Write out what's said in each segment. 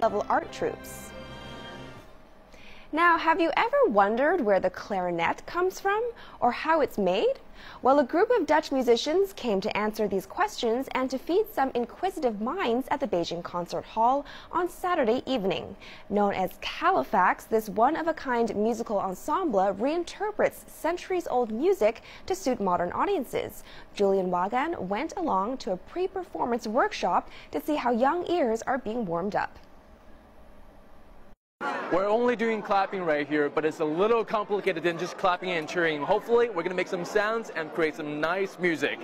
level art troupes. Now, have you ever wondered where the clarinet comes from or how it's made? Well, a group of Dutch musicians came to answer these questions and to feed some inquisitive minds at the Beijing Concert Hall on Saturday evening. Known as Calefax, this one-of-a-kind musical ensemble reinterprets centuries-old music to suit modern audiences. Julian Wagan went along to a pre-performance workshop to see how young ears are being warmed up. We're only doing clapping right here, but it's a little complicated than just clapping and cheering. Hopefully, we're going to make some sounds and create some nice music.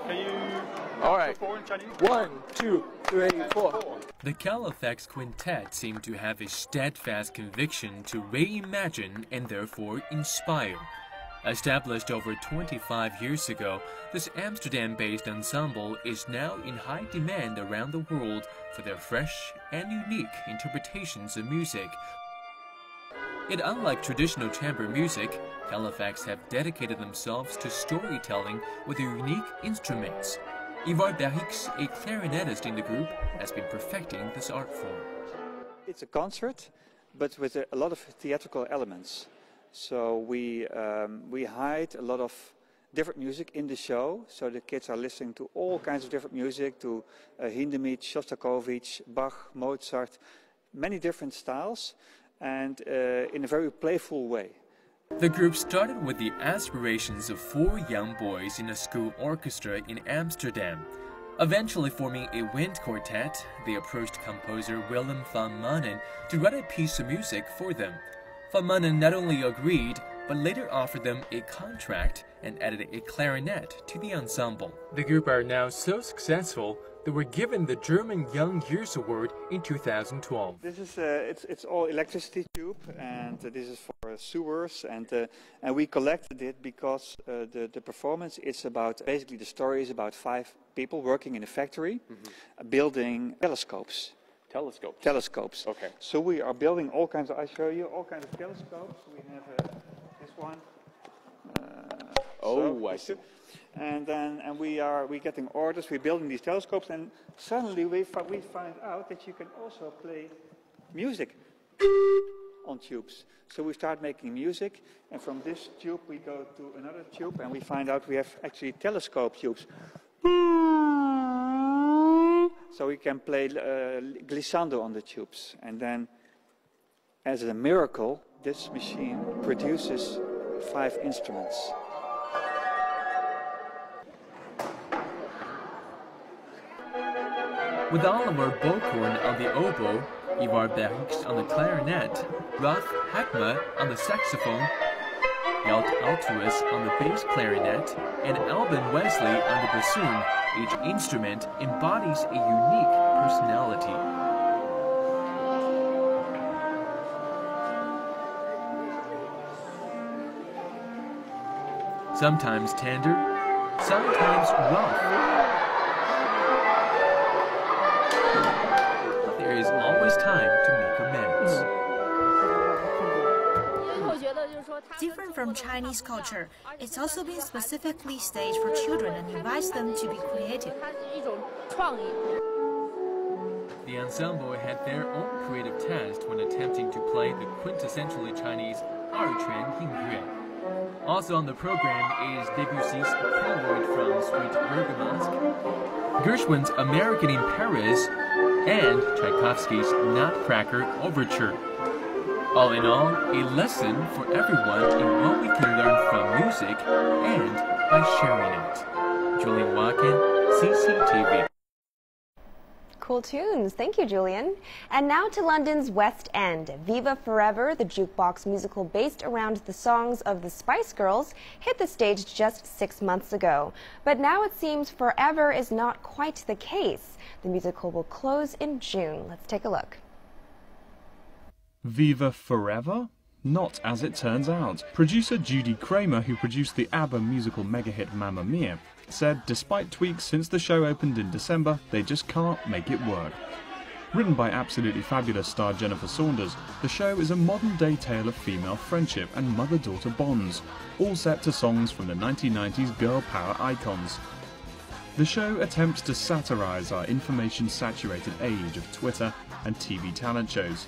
Can you all right. in Chinese? 1, 2, 3, 4. The Calefax Quintet seemed to have a steadfast conviction to reimagine and therefore inspire. Established over 25 years ago, this Amsterdam-based ensemble is now in high demand around the world for their fresh and unique interpretations of music. Yet unlike traditional chamber music, Calefax have dedicated themselves to storytelling with their unique instruments. Ivar Berix, a clarinetist in the group, has been perfecting this art form. It's a concert, but with a lot of theatrical elements. So we hide a lot of different music in the show, so the kids are listening to all kinds of different music, to Hindemith, Shostakovich, Bach, Mozart, many different styles, and in a very playful way. The group started with the aspirations of 4 young boys in a school orchestra in Amsterdam. Eventually forming a wind quartet, they approached composer Willem van Manen to write a piece of music for them. Van Manen not only agreed, but later offered them a contract and added a clarinet to the ensemble. The group are now so successful that were given the German Young Years Award in 2012. This is it's all electricity tube, and this is for sewers, and we collected it because the performance is about, basically the story is about 5 people working in a factory, building telescopes. Telescopes. Okay. So we are building all kinds of, I show you all kinds of telescopes. We have this one. I see. And then we're getting orders. We're building these telescopes, and suddenly we find out that you can also play music on tubes. So we start making music, and from this tube we go to another tube, and we find out we have actually telescope tubes. So we can play glissando on the tubes. And then, as a miracle, this machine produces 5 instruments. With Oliver Bokorn on the oboe, Ivar Berix on the clarinet, Ralf Hakma on the saxophone, Jalt Altuis on the bass clarinet, and Alban Wesley on the bassoon, each instrument embodies a unique personality. Sometimes tender, sometimes rough. There is always time to make amends. Different from Chinese culture, it's also been specifically staged for children and invites them to be creative. The ensemble had their own creative test when attempting to play the quintessentially Chinese Erchuan Yingyue. Also on the program is Debussy's Prelude from Suite Bergamasque, Gershwin's American in Paris, and Tchaikovsky's Nutcracker Overture. All in all, a lesson for everyone in what we can learn from music and by sharing it. Julian Wacken, CCTV. Cool tunes. Thank you, Julian. And now to London's West End. Viva Forever, the jukebox musical based around the songs of the Spice Girls, hit the stage just 6 months ago. But now it seems forever is not quite the case. The musical will close in June. Let's take a look. Viva Forever? Not as it turns out. Producer Judy Kramer, who produced the ABBA musical mega-hit Mamma Mia, said despite tweaks since the show opened in December, they just can't make it work. Written by absolutely fabulous star Jennifer Saunders, the show is a modern-day tale of female friendship and mother-daughter bonds, all set to songs from the 1990s girl power icons. The show attempts to satirize our information-saturated age of Twitter and TV talent shows.